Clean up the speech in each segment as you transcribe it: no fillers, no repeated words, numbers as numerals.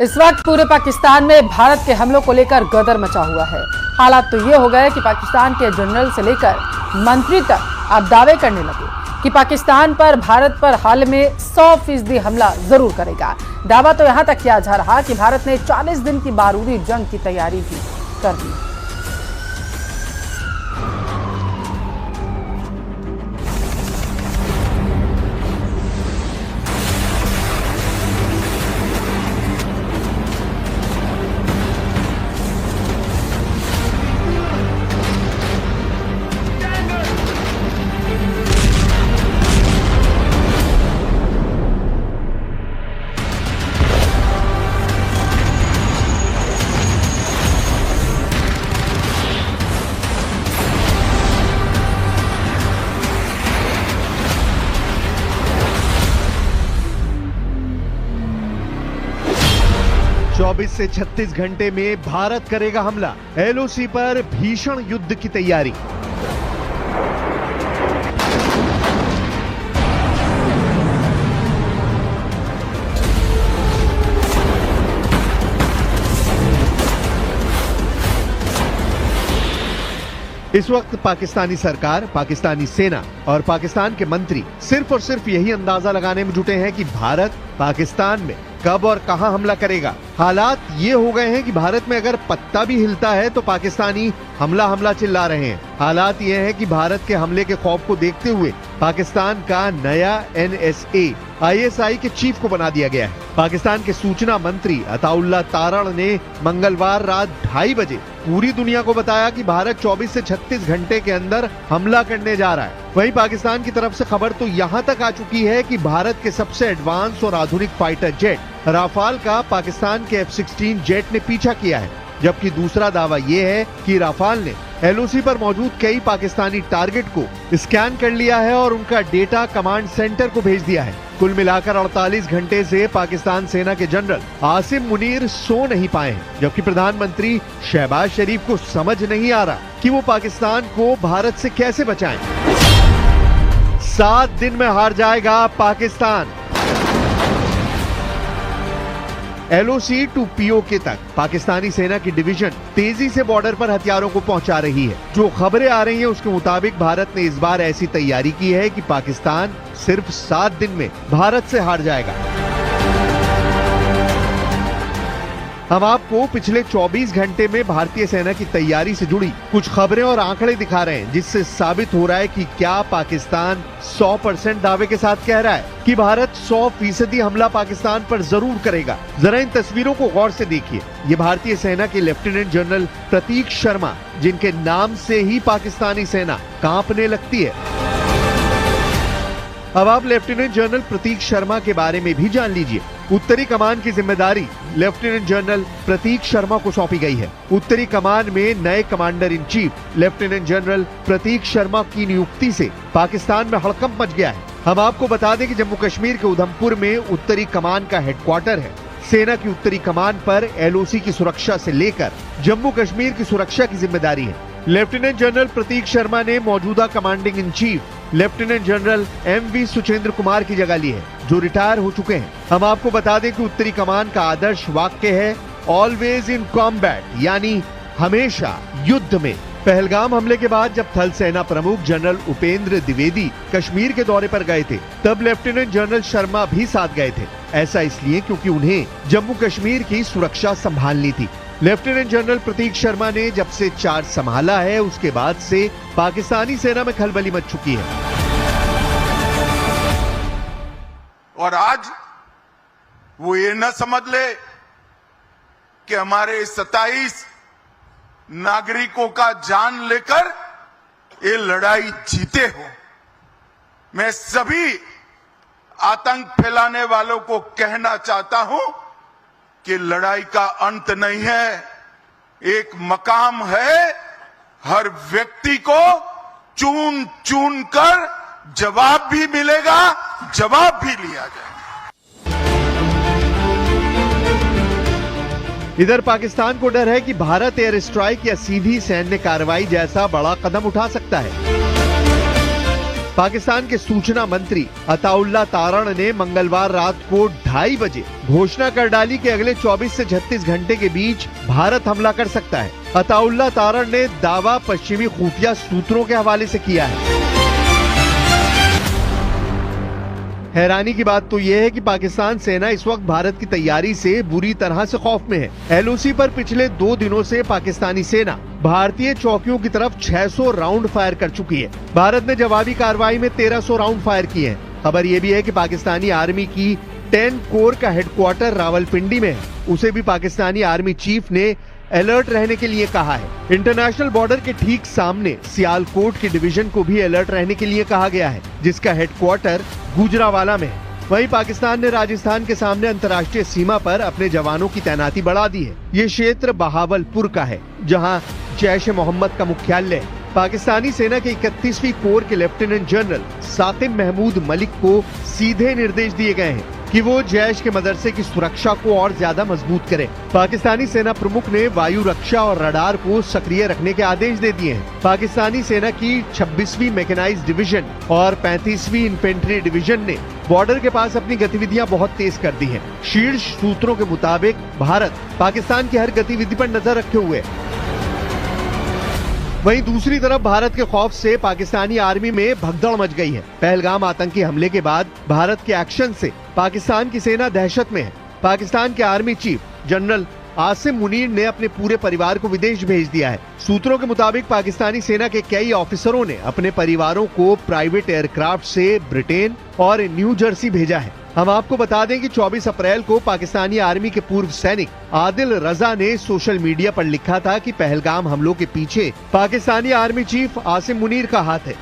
इस वक्त पूरे पाकिस्तान में भारत के हमलों को लेकर गदर मचा हुआ है। हालात तो ये हो गए कि पाकिस्तान के जनरल से लेकर मंत्री तक अब दावे करने लगे कि पाकिस्तान पर भारत पर हाल में 100% हमला जरूर करेगा। दावा तो यहां तक किया जा रहा कि भारत ने 40 दिन की बारूदी जंग की तैयारी भी कर दी। 24 से 36 घंटे में भारत करेगा हमला। एलओसी पर भीषण युद्ध की तैयारी। इस वक्त पाकिस्तानी सरकार, पाकिस्तानी सेना और पाकिस्तान के मंत्री सिर्फ और सिर्फ यही अंदाजा लगाने में जुटे हैं कि भारत पाकिस्तान में कब और कहां हमला करेगा। हालात ये हो गए हैं कि भारत में अगर पत्ता भी हिलता है तो पाकिस्तानी हमला चिल्ला रहे हैं। हालात ये हैं कि भारत के हमले के खौफ को देखते हुए पाकिस्तान का नया NSA ISI के चीफ को बना दिया गया है। पाकिस्तान के सूचना मंत्री अताउल्लाह तारण ने मंगलवार रात 2:30 बजे पूरी दुनिया को बताया कि भारत 24 से 36 घंटे के अंदर हमला करने जा रहा है। वहीं पाकिस्तान की तरफ से खबर तो यहां तक आ चुकी है कि भारत के सबसे एडवांस और आधुनिक फाइटर जेट राफाल का पाकिस्तान के F-16 जेट ने पीछा किया है। जबकि दूसरा दावा यह है कि राफाल ने LOC पर मौजूद कई पाकिस्तानी टारगेट को स्कैन कर लिया है और उनका डेटा कमांड सेंटर को भेज दिया है। कुल मिलाकर 48 घंटे से पाकिस्तान सेना के जनरल आसिम मुनीर सो नहीं पाए हैं, जबकि प्रधानमंत्री शहबाज शरीफ को समझ नहीं आ रहा कि वो पाकिस्तान को भारत से कैसे बचाएं। 7 दिन में हार जाएगा पाकिस्तान। LOC to POK तक पाकिस्तानी सेना की डिवीजन तेजी से बॉर्डर पर हथियारों को पहुंचा रही है। जो खबरें आ रही हैं उसके मुताबिक भारत ने इस बार ऐसी तैयारी की है कि पाकिस्तान सिर्फ 7 दिन में भारत से हार जाएगा। हम आपको पिछले 24 घंटे में भारतीय सेना की तैयारी से जुड़ी कुछ खबरें और आंकड़े दिखा रहे हैं, जिससे साबित हो रहा है कि क्या पाकिस्तान 100% दावे के साथ कह रहा है कि भारत 100% हमला पाकिस्तान पर जरूर करेगा। जरा इन तस्वीरों को गौर से देखिए। ये भारतीय सेना के लेफ्टिनेंट जनरल प्रतीक शर्मा, जिनके नाम से ही पाकिस्तानी सेना कांपने लगती है। अब आप लेफ्टिनेंट जनरल प्रतीक शर्मा के बारे में भी जान लीजिए। उत्तरी कमान की जिम्मेदारी लेफ्टिनेंट जनरल प्रतीक शर्मा को सौंपी गई है। उत्तरी कमान में नए commander in chief lieutenant general Prateek Sharma की नियुक्ति से पाकिस्तान में हड़कंप मच गया है। हम आपको बता दें कि जम्मू कश्मीर के उधमपुर में उत्तरी कमान का हेडक्वार्टर है। सेना की उत्तरी कमान पर LOC की सुरक्षा से लेकर जम्मू कश्मीर की सुरक्षा की जिम्मेदारी है। लेफ्टिनेंट जनरल प्रतीक शर्मा ने मौजूदा commanding in chief lieutenant general MV Suchendra Kumar की जगह ली है, जो रिटायर हो चुके हैं। हम आपको बता दें कि उत्तरी कमान का आदर्श वाक्य है ऑलवेज इन कॉम्बैट, यानी हमेशा युद्ध में। पहलगाम हमले के बाद जब थल सेना प्रमुख जनरल उपेंद्र द्विवेदी कश्मीर के दौरे पर गए थे, तब लेफ्टिनेंट जनरल शर्मा भी साथ गए थे। ऐसा इसलिए क्योंकि उन्हें जम्मू कश्मीर की सुरक्षा संभालनी थी। लेफ्टिनेंट जनरल प्रतीक शर्मा ने जब से चार्ज संभाला है, उसके बाद से पाकिस्तानी सेना में खलबली मच चुकी है। और आज वो ये न समझ ले कि हमारे 27 नागरिकों का जान लेकर ये लड़ाई जीते हो। मैं सभी आतंक फैलाने वालों को कहना चाहता हूं कि लड़ाई का अंत नहीं है, एक मकाम है। हर व्यक्ति को चुन चुन कर जवाब भी मिलेगा, जवाब भी लिया जाएगा। इधर पाकिस्तान को डर है कि भारत एयर स्ट्राइक या सीधी सैन्य कार्रवाई जैसा बड़ा कदम उठा सकता है। पाकिस्तान के सूचना मंत्री अताउल्ला तारण ने मंगलवार रात को 2:30 बजे घोषणा कर डाली कि अगले 24 से 36 घंटे के बीच भारत हमला कर सकता है। अताउल्ला तारण ने दावा पश्चिमी खुफिया सूत्रों के हवाले से किया है। हैरानी की बात तो यह है कि पाकिस्तान सेना इस वक्त भारत की तैयारी से बुरी तरह से खौफ में है। एलओसी पर पिछले 2 दिनों से पाकिस्तानी सेना भारतीय चौकियों की तरफ 600 राउंड फायर कर चुकी है। भारत ने जवाबी कार्रवाई में 1300 राउंड फायर किए हैं। खबर यह भी है कि पाकिस्तानी आर्मी की 10 कोर का हेडक्वार्टर रावलपिंडी में है। उसे भी पाकिस्तानी आर्मी चीफ ने अलर्ट रहने के लिए कहा है। इंटरनेशनल बॉर्डर के ठीक सामने सियालकोट की डिवीजन को भी अलर्ट रहने के लिए कहा गया है, जिसका हेडक्वार्टर गुजरावाला में है। वहीं पाकिस्तान ने राजस्थान के सामने अंतर्राष्ट्रीय सीमा पर अपने जवानों की तैनाती बढ़ा दी है। ये क्षेत्र बहावलपुर का है, जहां जैश ए मोहम्मद का मुख्यालय है। पाकिस्तानी सेना के 31वीं कोर के लेफ्टिनेंट जनरल साकिब महमूद मलिक को सीधे निर्देश दिए गए हैं कि वो जैश के मदरसे की सुरक्षा को और ज्यादा मजबूत करे। पाकिस्तानी सेना प्रमुख ने वायु रक्षा और रडार को सक्रिय रखने के आदेश दे दिए हैं। पाकिस्तानी सेना की 26वीं मैकेनाइज्ड डिवीजन और 35वीं इन्फेंट्री डिवीजन ने बॉर्डर के पास अपनी गतिविधियां बहुत तेज कर दी हैं। शीर्ष सूत्रों के मुताबिक भारत पाकिस्तान की हर गतिविधि पर नजर रखे हुए है। वहीं दूसरी तरफ भारत के खौफ से पाकिस्तानी आर्मी में भगदड़ मच गई है। पहलगाम आतंकी हमले के बाद भारत के एक्शन से पाकिस्तान की सेना दहशत में है। पाकिस्तान के army chief general Asim Munir ने अपने पूरे परिवार को विदेश भेज दिया है। सूत्रों के मुताबिक पाकिस्तानी सेना के कई ऑफिसरों ने अपने परिवारों को प्राइवेट एयरक्राफ्ट से ब्रिटेन और न्यू जर्सी भेजा है। हम आपको बता दें कि 24 अप्रैल को पाकिस्तानी आर्मी के पूर्व सैनिक आदिल रजा ने सोशल मीडिया पर लिखा था कि पहलगाम हमलों के पीछे पाकिस्तानी आर्मी चीफ आसिम मुनीर का हाथ है।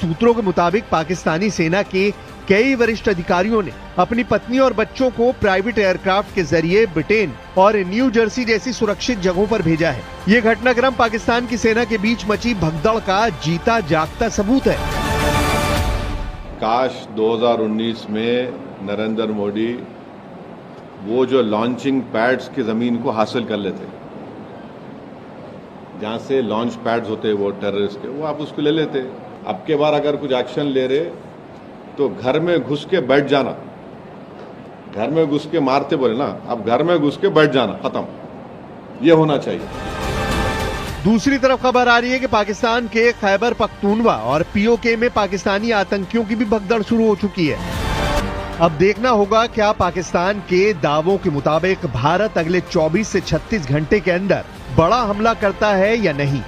सूत्रों के मुताबिक पाकिस्तानी सेना के कई वरिष्ठ अधिकारियों ने अपनी पत्नी और बच्चों को प्राइवेट एयरक्राफ्ट के जरिए ब्रिटेन और न्यू जर्सी जैसी सुरक्षित जगहों पर भेजा है। ये घटनाक्रम पाकिस्तान की सेना के बीच मची भगदड़ का जीता जागता सबूत है। काश 2019 में नरेंद्र मोदी वो जो लॉन्चिंग पैड्स की जमीन को हासिल कर लेते, जहां से लॉन्च पैड्स होते वो टेररिस्ट के, वो आप उसको ले लेते। अब के बार अगर कुछ एक्शन ले रहे तो घर में घुस के बैठ जाना, घर में घुस के मारते बोले ना, अब घर में घुस के बैठ जाना, खत्म, ये होना चाहिए। दूसरी तरफ खबर आ रही है कि पाकिस्तान के खैबर पख्तूनवा और पीओके में पाकिस्तानी आतंकियों की भी भगदड़ शुरू हो चुकी है। अब देखना होगा क्या पाकिस्तान के दावों के मुताबिक भारत अगले 24 से 36 घंटे के अंदर बड़ा हमला करता है या नहीं।